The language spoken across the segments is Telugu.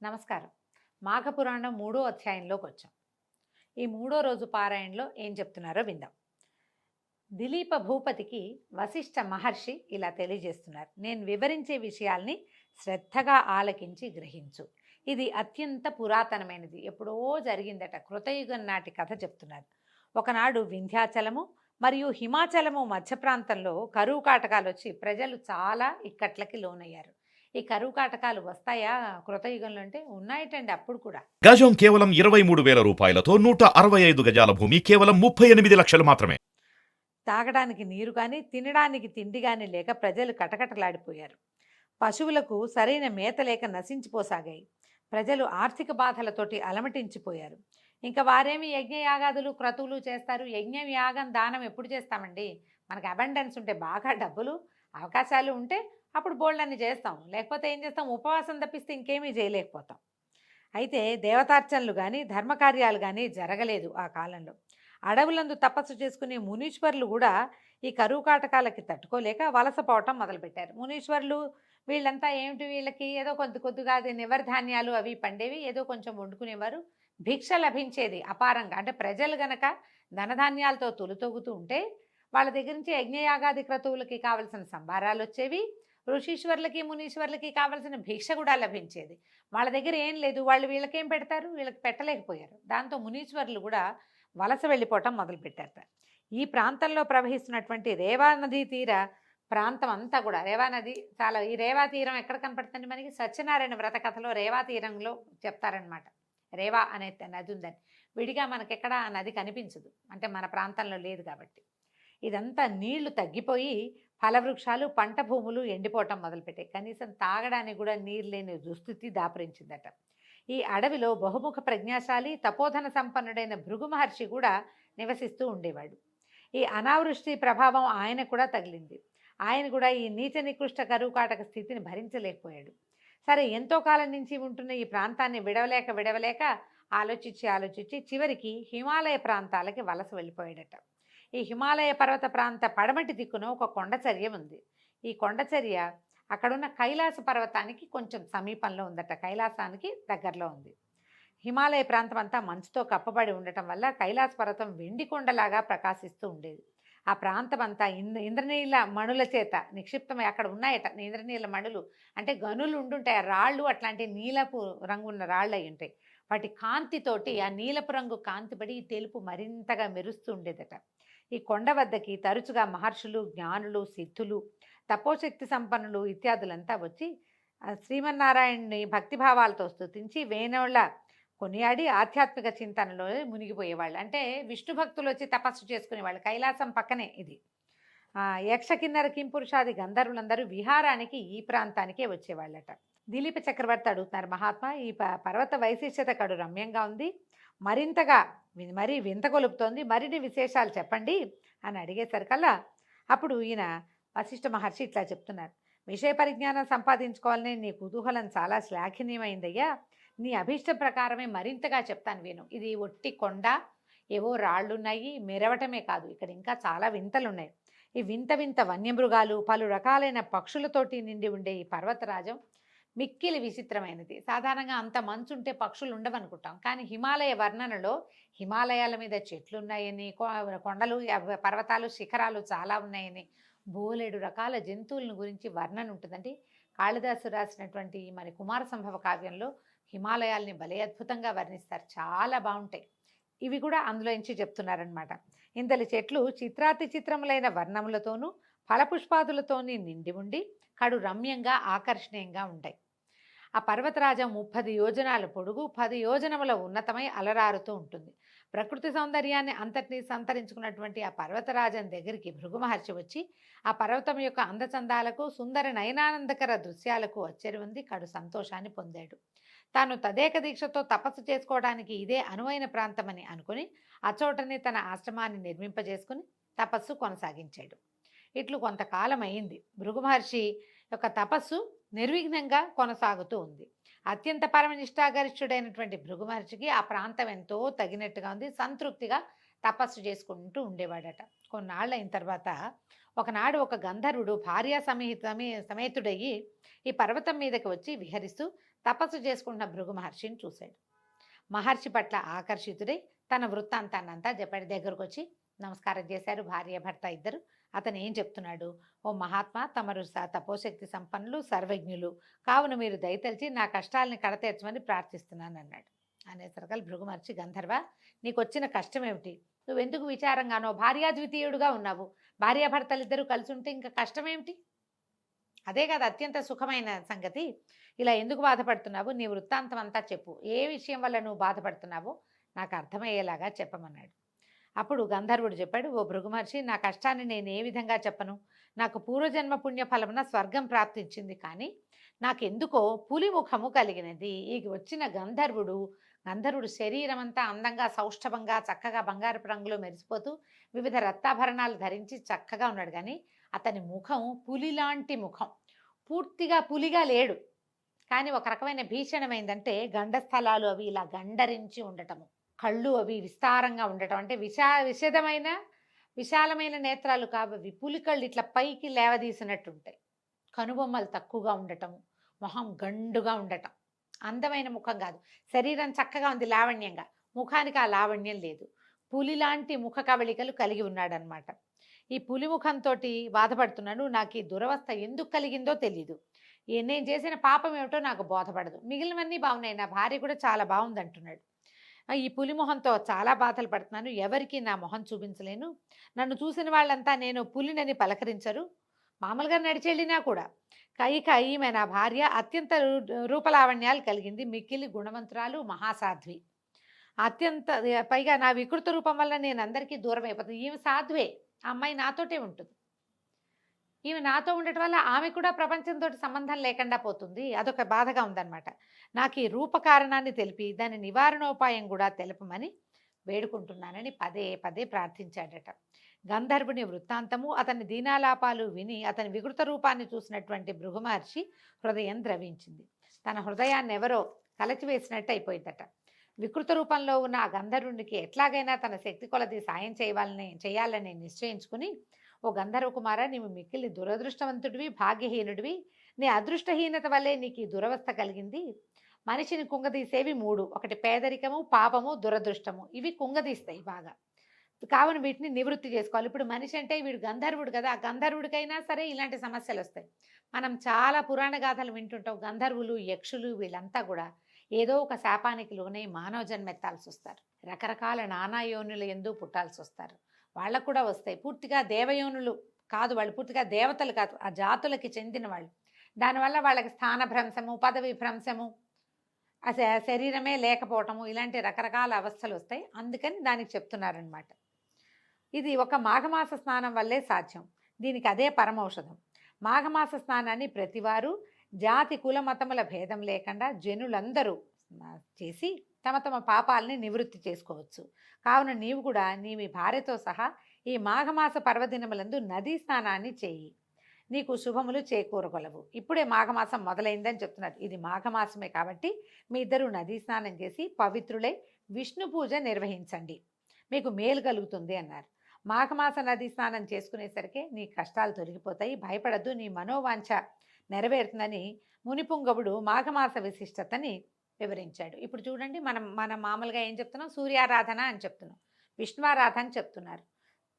నమస్కారం. మాఘపురాణం 3వ అధ్యాయంలోకి వచ్చాం. ఈ 3వ రోజు పారాయణలో ఏం చెప్తున్నారో విందాం. దిలీప భూపతికి వశిష్ఠ మహర్షి ఇలా తెలియజేస్తున్నారు. నేను వివరించే విషయాల్ని శ్రద్ధగా ఆలకించి గ్రహించు. ఇది అత్యంత పురాతనమైనది, ఎప్పుడో జరిగిందట. కృతయుగం నాటి కథ చెప్తున్నారు. ఒకనాడు వింధ్యాచలము మరియు హిమాచలము మధ్య ప్రాంతంలో కరువు కాటకాలు వచ్చి ప్రజలు చాలా ఇక్కట్లకి లోనయ్యారు. ఈ కరువు కాటకాలు వస్తాయా కృతయుగంలో అంటే? ఉన్నాయటండి అప్పుడు కూడా. గజం కేవలం 23,000 రూపాయలతో 165 గజాల భూమి కేవలం 38 లక్షలు మాత్రమే. తాగడానికి నీరు కానీ తినడానికి తిండి కానీ లేక ప్రజలు కటకటలాడిపోయారు. పశువులకు సరైన మేత లేక నశించిపోసాగాయి. ప్రజలు ఆర్థిక బాధలతోటి అలమటించిపోయారు. ఇంకా వారేమి యజ్ఞయాగాదులు క్రతువులు చేస్తారు? యజ్ఞం యాగం దానం ఎప్పుడు చేస్తామండి? మనకు అబండెన్స్ ఉంటే, బాగా డబ్బులు అవకాశాలు ఉంటే అప్పుడు బోల్డన్ని చేస్తాం. లేకపోతే ఏం చేస్తాం? ఉపవాసం తప్పిస్తే ఇంకేమీ చేయలేకపోతాం. అయితే దేవతార్చనలు కానీ ధర్మకార్యాలు కానీ జరగలేదు ఆ కాలంలో. అడవులందు తపస్సు చేసుకునే మునీశ్వరులు కూడా ఈ కరువు కాటకాలకి తట్టుకోలేక వలసపోవటం మొదలుపెట్టారు. మునీశ్వరులు వీళ్ళంతా ఏమిటి, వీళ్ళకి ఏదో కొద్దిగా అది నివర్ధాన్యాలు అవి పండేవి, ఏదో కొంచెం వండుకునేవారు. భిక్ష లభించేది అపారంగా. అంటే ప్రజలు గనక ధనధాన్యాలతో తొలుతొగుతూ ఉంటే వాళ్ళ దగ్గర నుంచి యజ్ఞయాగాది క్రతువులకి కావలసిన సంభారాలు వచ్చేవి. ఋషీశ్వరులకి మునీశ్వరులకి కావలసిన భిక్ష కూడా లభించేది. వాళ్ళ దగ్గర ఏం లేదు, వాళ్ళు వీళ్ళకేం పెడతారు? వీళ్ళకి పెట్టలేకపోయారు. దాంతో మునీశ్వరులు కూడా వలస వెళ్ళిపోవటం మొదలుపెట్టారట. ఈ ప్రాంతంలో ప్రవహిస్తున్నటువంటి రేవా నదీ తీర ప్రాంతం అంతా కూడా, రేవా నది చాలా, ఈ రేవా తీరం ఎక్కడ కనపడుతుంది మనకి? సత్యనారాయణ వ్రత కథలో రేవా తీరంలో చెప్తారనమాట. రేవా అనే నది ఉందని. విడిగా మనకెక్కడ ఆ నది కనిపించదు, అంటే మన ప్రాంతంలో లేదు కాబట్టి. ఇదంతా నీళ్లు తగ్గిపోయి ఫలవృక్షాలు పంట భూములు ఎండిపోవటం మొదలుపెట్టాయి. కనీసం తాగడానికి కూడా నీరు లేని దుస్థితి దాపురించిందట. ఈ అడవిలో బహుముఖ ప్రజ్ఞాశాలి తపోధన సంపన్నుడైన భృగు మహర్షి కూడా నివసిస్తూ ఉండేవాడు. ఈ అనావృష్టి ప్రభావం ఆయన కూడా తగిలింది. ఆయన కూడా ఈ నీచ నికృష్ట కరువు కాటక స్థితిని భరించలేకపోయాడు. సరే, ఎంతో కాలం నుంచి ఉంటున్న ఈ ప్రాంతాన్ని విడవలేక ఆలోచించి చివరికి హిమాలయ ప్రాంతాలకి వలస వెళ్ళిపోయాడట. ఈ హిమాలయ పర్వత ప్రాంత పడమటి దిక్కున ఒక కొండచర్య ఉంది. ఈ కొండచర్య అక్కడున్న కైలాస పర్వతానికి కొంచెం సమీపంలో ఉందట. కైలాసానికి దగ్గరలో ఉంది. హిమాలయ ప్రాంతం అంతా మంచుతో కప్పబడి ఉండటం వల్ల కైలాస పర్వతం వెండి కొండలాగా ప్రకాశిస్తూ ఉండేది. ఆ ప్రాంతం అంతా ఇంద్రనీల మణుల చేత నిక్షిప్తమై అక్కడ ఉన్నాయట. ఇంద్రనీల మణులు అంటే గనులు ఉండుంటాయి, రాళ్ళు అట్లాంటి నీలపు రంగు ఉన్న రాళ్ళు అయి ఉంటాయి. వాటి కాంతితోటి, ఆ నీలపు రంగు కాంతిపడి ఈ తెలుపు మరింతగా మెరుస్తూ ఉండేదట. ఈ కొండ వద్దకి తరచుగా మహర్షులు, జ్ఞానులు, సిద్ధులు, తపోశక్తి సంపన్నులు ఇత్యాదులంతా వచ్చి శ్రీమన్నారాయణుని భక్తిభావాలతో స్తుతించి వేణోళ్ళ కొనియాడి ఆధ్యాత్మిక చింతనలో మునిగిపోయేవాళ్ళు. అంటే విష్ణు భక్తులు వచ్చి తపస్సు చేసుకునేవాళ్ళు. కైలాసం పక్కనే ఇది. యక్ష కిన్నర కింపురుషాది గంధర్వులందరూ విహారానికి ఈ ప్రాంతానికే వచ్చేవాళ్ళట. దిలీప చక్రవర్తి అడుగుతున్నారు, మహాత్మా, ఈ పర్వత వైశిష్ట్యత కడు రమ్యంగా ఉంది, మరింతగా మరీ వింత కొలుపుతోంది, మరిన్ని విశేషాలు చెప్పండి అని అడిగేసరికల్లా అప్పుడు ఈయన వశిష్ఠ మహర్షి ఇట్లా చెప్తున్నారు. విషయ పరిజ్ఞానం సంపాదించుకోవాలని నీ కుతూహలం చాలా శ్లాఘనీయమైందయ్యా. నీ అభీష్టం ప్రకారమే మరింతగా చెప్తాను విను. ఇది ఒట్టి కొండ, ఏవో రాళ్ళున్నాయి, మెరవటమే కాదు, ఇక్కడ ఇంకా చాలా వింతలున్నాయి. ఈ వింత వన్యమృగాలు, పలు రకాలైన పక్షులతోటి నిండి ఉండే ఈ పర్వతరాజం మిక్కిలి విచిత్రమైనది. సాధారణంగా అంత మంచు ఉంటే పక్షులు ఉండవనుకుంటాం, కానీ హిమాలయ వర్ణనలో హిమాలయాల మీద చెట్లు ఉన్నాయని, కొండలు, పర్వతాలు, శిఖరాలు చాలా ఉన్నాయని, బోలెడు రకాల జంతువులను గురించి వర్ణన ఉంటుందండి. కాళిదాసు రాసినటువంటి మన కుమార సంభవ కావ్యంలో హిమాలయాల్ని భలే అద్భుతంగా వర్ణిస్తారు, చాలా బాగుంటాయి. ఇవి కూడా అందులో నుంచి చెప్తున్నారనమాట. ఇంతలి చెట్లు చిత్రాతి చిత్రములైన వర్ణములతోనూ ఫలపుష్పాదులతోని నిండి ఉండి కడు రమ్యంగా ఆకర్షణీయంగా ఉంటాయి. ఆ పర్వతరాజం 30 యోజనాల పొడుగు, 10 యోజనముల ఉన్నతమై అలరారుతూ ఉంటుంది. ప్రకృతి సౌందర్యాన్ని అంతటినీ సంతరించుకున్నటువంటి ఆ పర్వతరాజం దగ్గరికి భృగు మహర్షి వచ్చి ఆ పర్వతం యొక్క అందచందాలకు, సుందర నయనానందకర దృశ్యాలకు అచ్చెరువుంది కడు సంతోషాన్ని పొందాడు. తాను తదేక దీక్షతో తపస్సు చేసుకోవడానికి ఇదే అనువైన ప్రాంతమని అనుకుని అచోటనే తన ఆశ్రమాన్ని నిర్మింపజేసుకుని తపస్సు కొనసాగించాడు. ఇట్లు కొంతకాలం అయింది. భృగు మహర్షి యొక్క తపస్సు నిర్విఘ్నంగా కొనసాగుతూ ఉంది. అత్యంత పరమనిష్టాగరిష్ఠుడైనటువంటి భృగు మహర్షికి ఆ ప్రాంతం ఎంతో తగినట్టుగా ఉంది, సంతృప్తిగా తపస్సు చేసుకుంటూ ఉండేవాడట. కొన్నాళ్ళు అయిన తర్వాత ఒకనాడు ఒక గంధర్వుడు భార్యా సమేతుడయ్యి ఈ పర్వతం మీదకి వచ్చి విహరిస్తూ తపస్సు చేసుకుంటున్న భృగు మహర్షిని చూశాడు. మహర్షి పట్ల ఆకర్షితుడై తన వృత్తాంతాన్నంతా చెప్పాడు. దగ్గరకు వచ్చి నమస్కారం చేశారు భార్య భర్త ఇద్దరు. అతను ఏం చెప్తున్నాడు, ఓ మహాత్మా, తమరు తపోశక్తి సంపన్నులు, సర్వజ్ఞులు, కావున మీరు దయతలిచి నా కష్టాలని కడతీర్చమని ప్రార్థిస్తున్నాను అన్నాడు. అనేసరికల్ భృగు మహర్షి, గంధర్వ, నీకు వచ్చిన కష్టం ఏమిటి? నువ్వెందుకు విచారంగానో భార్యాద్వితీయుడుగా ఉన్నావు. భార్యాభర్తలిద్దరూ కలిసి ఉంటే ఇంకా కష్టం ఏమిటి? అదే కాదు అత్యంత సుఖమైన సంగతి. ఇలా ఎందుకు బాధపడుతున్నావు? నీ వృత్తాంతం అంతా చెప్పు. ఏ విషయం వల్ల నువ్వు బాధపడుతున్నావో నాకు అర్థమయ్యేలాగా చెప్పమన్నాడు. అప్పుడు గంధర్వుడు చెప్పాడు, ఓ భృగు మహర్షి, నా కష్టాన్ని నేను ఏ విధంగా చెప్పను? నాకు పూర్వజన్మ పుణ్యఫలమున స్వర్గం ప్రాప్తించింది, కానీ నాకెందుకో పులి ముఖము కలిగినది. ఈ వచ్చిన గంధర్వుడు శరీరం అంతా అందంగా సౌష్ఠవంగా చక్కగా బంగారపు రంగులో మెరిసిపోతూ వివిధ రత్నాభరణాలు ధరించి చక్కగా ఉన్నాడు. కానీ అతని ముఖం పులిలాంటి ముఖం. పూర్తిగా పులిగా లేడు, కానీ ఒక రకమైన భీషణమైందంటే గండస్థలాలు అవి ఇలా గండరించి ఉండటము, కళ్ళు అవి విస్తారంగా ఉండటం, అంటే విశాలమైన నేత్రాలు కావవి, పులి కళ్ళు ఇట్లా పైకి లేవదీసినట్టుంటాయి. కనుబొమ్మలు తక్కువగా ఉండటం, మొహం గండుగా ఉండటం. అందమైన ముఖం కాదు, శరీరం చక్కగా ఉంది లావణ్యంగా, ముఖానికి ఆ లావణ్యం లేదు. పులిలాంటి ముఖ కవళికలు కలిగి ఉన్నాడనమాట. ఈ పులి ముఖంతో బాధపడుతున్నాను. నాకు ఈ దురవస్థ ఎందుకు కలిగిందో తెలీదు. నేను చేసిన పాపం ఏమిటో నాకు బోధపడదు. మిగిలినవన్నీ బాగున్నాయి, నా భార్య కూడా చాలా బాగుంది అంటున్నాడు. ఈ పులి మొహంతో చాలా బాధలు పడుతున్నాను. ఎవరికి నా మొహం చూపించలేను. నన్ను చూసిన వాళ్ళంతా నేను పులినని పలకరించరు. మామూలుగా నడిచెళ్ళినా కూడా. ఈమె నా భార్య అత్యంత రూపలావణ్యాలు కలిగింది, మిక్కిలి గుణవంతురాలు, మహాసాధ్వి. అత్యంత పైగా నా వికృత రూపం వల్ల నేను అందరికీ దూరం అయిపోతుంది. ఈమె సాధ్వే, ఆ అమ్మాయి నాతోటే ఉంటుంది. ఈమె నాతో ఉండటం వల్ల ఆమె కూడా ప్రపంచంతో సంబంధం లేకుండా పోతుంది. అదొక బాధగా ఉందన్నమాట. నాకు ఈ రూపకారణాన్ని తెలిపి దాని నివారణోపాయం కూడా తెలుపమని వేడుకుంటున్నానని పదే పదే ప్రార్థించాడట. గంధర్వుని వృత్తాంతము, అతని దీనాలాపాలు విని అతని వికృత రూపాన్ని చూసినటువంటి భృగు మహర్షి హృదయం ద్రవించింది. తన హృదయాన్ని ఎవరో కలచివేసినట్టు అయిపోయిందట. వికృత రూపంలో ఉన్న ఆ గంధర్వునికి ఎట్లాగైనా తన శక్తి కొలది సాయం చేయాలని నిశ్చయించుకుని, ఓ గంధర్వ కుమార, నీవు మిక్కిలి దురదృష్టవంతుడివి, భాగ్యహీనుడివి. నీ అదృష్టహీనత వల్లే నీకు ఈ దురవస్థ కలిగింది. మనిషిని కుంగదీసేవి 3: ఒకటి పేదరికము, పాపము, దురదృష్టము. ఇవి కుంగదీస్తాయి బాగా. కావున వీటిని నివృత్తి చేసుకోవాలి. ఇప్పుడు మనిషి అంటే వీడు గంధర్వుడు కదా, ఆ గంధర్వుడికైనా సరే ఇలాంటి సమస్యలు వస్తాయి. మనం చాలా పురాణ గాథలు వింటుంటాం. గంధర్వులు, యక్షులు వీళ్ళంతా కూడా ఏదో ఒక శాపానికి లోనే మానవ జన్మెత్తాల్సి వస్తారు. రకరకాల నానాయోనుల ఎందు పుట్టాల్సి వస్తారు. వాళ్ళకు కూడా వస్తాయి. పూర్తిగా దేవయోనులు కాదు, వాళ్ళు పూర్తిగా దేవతలు కాదు, ఆ జాతులకి చెందిన వాళ్ళు. దానివల్ల వాళ్ళకి స్థానభ్రంశము, పదవి భ్రంశము, శరీరమే లేకపోవటము, ఇలాంటి రకరకాల అవస్థలు వస్తాయి. అందుకని దానికి చెప్తున్నారనమాట. ఇది ఒక మాఘమాస స్నానం వల్లే సాధ్యం. దీనికి అదే పరమౌషధం. మాఘమాస స్నానాన్ని ప్రతివారు జాతి కుల మతముల భేదం లేకుండా జనులందరూ చేసి తమ తమ పాపాలని నివృత్తి చేసుకోవచ్చు. కావున నీవు కూడా నీ భార్యతో సహా ఈ మాఘమాస పర్వదినములందు నదీ స్నానాన్ని చేయి, నీకు శుభములు చేకూరగలవు. ఇప్పుడే మాఘమాసం మొదలైందని చెప్తున్నారు. ఇది మాఘమాసమే కాబట్టి మీ ఇద్దరు నదీ స్నానం చేసి పవిత్రులై విష్ణు పూజ నిర్వహించండి, మీకు మేలు కలుగుతుంది అన్నారు. మాఘమాస నదీ స్నానం చేసుకునేసరికి నీ కష్టాలు తొలగిపోతాయి, భయపడద్దు, నీ మనోవాంఛ నెరవేరుతుందని మునిపుంగవుడు మాఘమాస విశిష్టతని వివరించాడు. ఇప్పుడు చూడండి, మనం మామూలుగా ఏం చెప్తున్నాం, సూర్యారాధన అని చెప్తున్నాం, విష్ణువారాధన చెప్తున్నారు.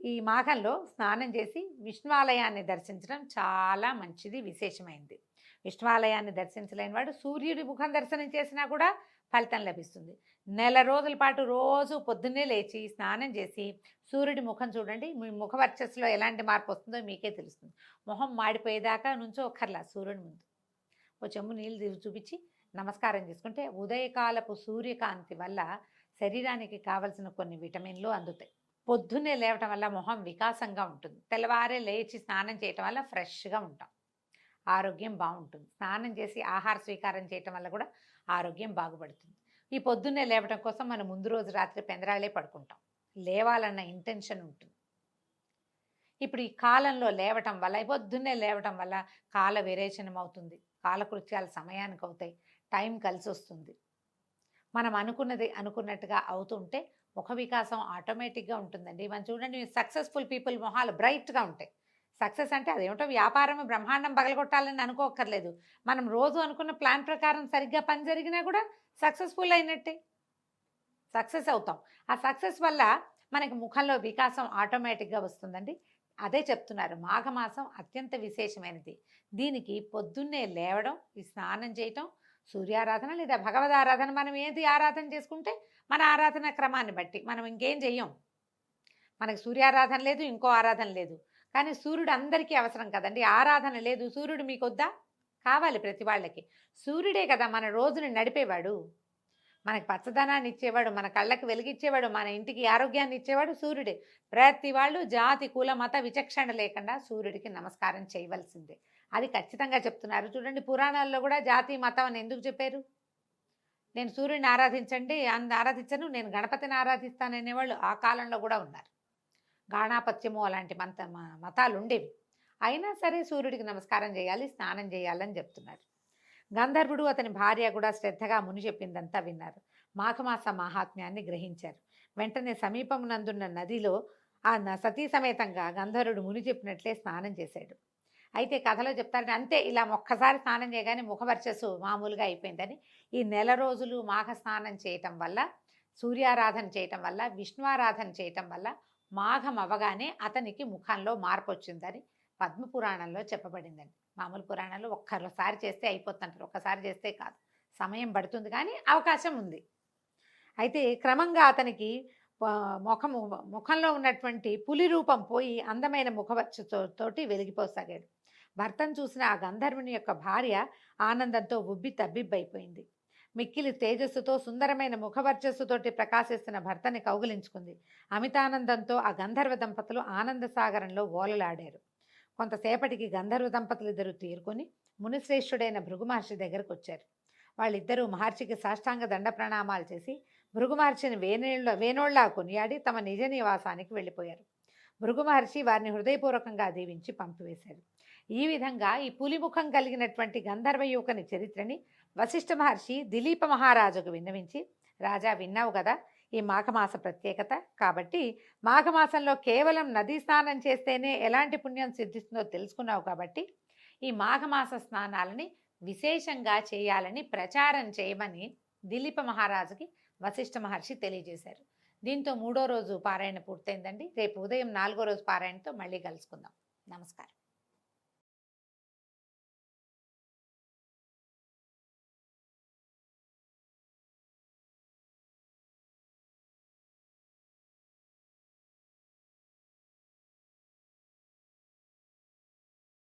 ఈ మాఘంలో స్నానం చేసి విష్ణువాలయాన్ని దర్శించడం చాలా మంచిది, విశేషమైంది. విష్ణువాలయాన్ని దర్శించలేని వాడు సూర్యుడి ముఖం దర్శనం చేసినా కూడా ఫలితం లభిస్తుంది. నెల రోజుల పాటు రోజు పొద్దున్నే లేచి స్నానం చేసి సూర్యుడి ముఖం చూడండి. మీ ముఖ వర్చస్సులో ఎలాంటి మార్పు వస్తుందో మీకే తెలుస్తుంది. మొహం మాడిపోయేదాకా నుంచో ఒక్కర్లా సూర్యుడి ముందు ఓ చెంబు నీళ్ళు చూపించి నమస్కారం చేసుకుంటే ఉదయకాలపు సూర్యకాంతి వల్ల శరీరానికి కావలసిన కొన్ని విటమిన్లు అందుతాయి. పొద్దున్నే లేవటం వల్ల మొహం వికాసంగా ఉంటుంది. తెల్లవారే లేచి స్నానం చేయటం వల్ల ఫ్రెష్గా ఉంటాం, ఆరోగ్యం బాగుంటుంది. స్నానం చేసి ఆహార స్వీకారం చేయటం వల్ల కూడా ఆరోగ్యం బాగుపడుతుంది. ఈ పొద్దున్నే లేవటం కోసం మనం ముందు రోజు రాత్రి పెందరాళ్ళే పడుకుంటాం, లేవాలన్న ఇంటెన్షన్ ఉంటుంది. ఇప్పుడు ఈ కాలంలో లేవటం వల్ల, పొద్దున్నే లేవటం వల్ల కాల విరేచనం అవుతుంది, కాలకృత్యాలు సమయానికి అవుతాయి, టైం కలిసి వస్తుంది. మనం అనుకున్నది అనుకున్నట్టుగా అవుతుంటే ముఖ వికాసం ఆటోమేటిక్గా ఉంటుందండి. మనం చూడండి, సక్సెస్ఫుల్ పీపుల్ మొహాలు బ్రైట్గా ఉంటాయి. సక్సెస్ అంటే అదేమిటో వ్యాపారం బ్రహ్మాండం పగలగొట్టాలని అనుకోక్కర్లేదు. మనం రోజు అనుకున్న ప్లాన్ ప్రకారం సరిగ్గా పని జరిగినా కూడా సక్సెస్ఫుల్ అయినట్టే, సక్సెస్ అవుతాం. ఆ సక్సెస్ వల్ల మనకి ముఖంలో వికాసం ఆటోమేటిక్గా వస్తుందండి. అదే చెప్తున్నారు, మాఘమాసం అత్యంత విశేషమైనది. దీనికి పొద్దున్నే లేవడం, ఈ స్నానం చేయటం, సూర్యారాధన లేదా భగవదారాధన, మనం ఏది ఆరాధన చేసుకుంటే మన ఆరాధన క్రమాన్ని బట్టి మనం ఇంకేం చెయ్యం. మనకి సూర్యారాధన లేదు, ఇంకో ఆరాధన లేదు. కానీ సూర్యుడు అందరికీ అవసరం కదండి. ఆరాధన లేదు, సూర్యుడు మీకొద్దా? కావాలి ప్రతి వాళ్ళకి. సూర్యుడే కదా మన రోజుని నడిపేవాడు, మనకి పచ్చదనాన్ని ఇచ్చేవాడు, మన కళ్ళకి వెలిగిచ్చేవాడు, మన ఇంటికి ఆరోగ్యాన్ని ఇచ్చేవాడు సూర్యుడే. ప్రతి వాళ్ళు జాతి కుల మత విచక్షణ లేకుండా సూర్యుడికి నమస్కారం చేయవలసిందే. అది ఖచ్చితంగా చెప్తున్నారు. చూడండి, పురాణాల్లో కూడా జాతి మతం అని ఎందుకు చెప్పారు? నేను సూర్యుడిని ఆరాధించను, నేను గణపతిని ఆరాధిస్తాను అనేవాళ్ళు ఆ కాలంలో కూడా ఉన్నారు. గాణాపత్యము అలాంటి మతాలు ఉండేవి. అయినా సరే సూర్యుడికి నమస్కారం చేయాలి, స్నానం చేయాలని చెప్తున్నారు. గంధర్వుడు అతని భార్య కూడా శ్రద్ధగా ముని చెప్పిందంతా విన్నారు. మాఘమాస మహాత్మ్యాన్ని గ్రహించారు. వెంటనే సమీపమునందున్న నదిలో సతీ సమేతంగా గంధర్వుడు ముని చెప్పినట్లే స్నానం చేశాడు. అయితే కథలో చెప్తారంటే అంతే, ఇలా ఒక్కసారి స్నానం చేయగానే ముఖవర్చస్సు మామూలుగా అయిపోయిందని. ఈ నెల రోజులు మాఘ స్నానం చేయటం వల్ల, సూర్యారాధన చేయటం వల్ల, విష్ణువారాధన చేయటం వల్ల మాఘం అవ్వగానే అతనికి ముఖంలో మార్పు వచ్చిందని పద్మపురాణంలో చెప్పబడిందండి. మామూలు పురాణాలు ఒక్కసారి చేస్తే అయిపోతుంటారు, ఒక్కసారి చేస్తే కాదు, సమయం పడుతుంది, కానీ అవకాశం ఉంది. అయితే క్రమంగా అతనికి ముఖంలో ఉన్నటువంటి పులి రూపం పోయి అందమైన ముఖవర్చతోటి వెలిగిపోసాగాడు. భర్తను చూసిన ఆ గంధర్వుని యొక్క భార్య ఆనందంతో ఉబ్బి తబ్బిబ్బైపోయింది. మిక్కిలి తేజస్సుతో సుందరమైన ముఖవర్చస్సుతోటి ప్రకాశిస్తున్న భర్తని కౌగిలించుకుంది. అమితానందంతో ఆ గంధర్వ దంపతులు ఆనంద సాగరంలో ఓలలాడారు. కొంతసేపటికి గంధర్వ దంపతులు ఇద్దరు తేరుకొని మునిశ్రేష్ఠుడైన భృగు మహర్షి దగ్గరకు వచ్చారు. వాళ్ళిద్దరూ మహర్షికి సాష్టాంగ దండ ప్రణామాలు చేసి భృగు మహర్షిని వేనోళ్లా కొనియాడి తమ నిజ నివాసానికి వెళ్ళిపోయారు. భృగు మహర్షి వారిని హృదయపూర్వకంగా దీవించి పంపివేశారు. ఈ విధంగా ఈ పులిముఖం కలిగినటువంటి గంధర్వ యువకుని చరిత్రని వశిష్ఠ మహర్షి దిలీప మహారాజుకు విన్నవించి, రాజా విన్నావు కదా ఈ మాఘమాస ప్రత్యేకత, కాబట్టి మాఘమాసంలో కేవలం నదీ స్నానం చేస్తేనే ఎలాంటి పుణ్యం సిద్ధిస్తుందో తెలుసుకున్నావు, కాబట్టి ఈ మాఘమాస స్నానాలని విశేషంగా చేయాలని ప్రచారం చేయమని దిలీప మహారాజుకి వశిష్ఠ మహర్షి తెలియజేశారు. దీంతో 3వ రోజు పారాయణ పూర్తయిందండి. రేపు ఉదయం 4వ రోజు పారాయణతో మళ్ళీ కలుసుకుందాం. నమస్కారం.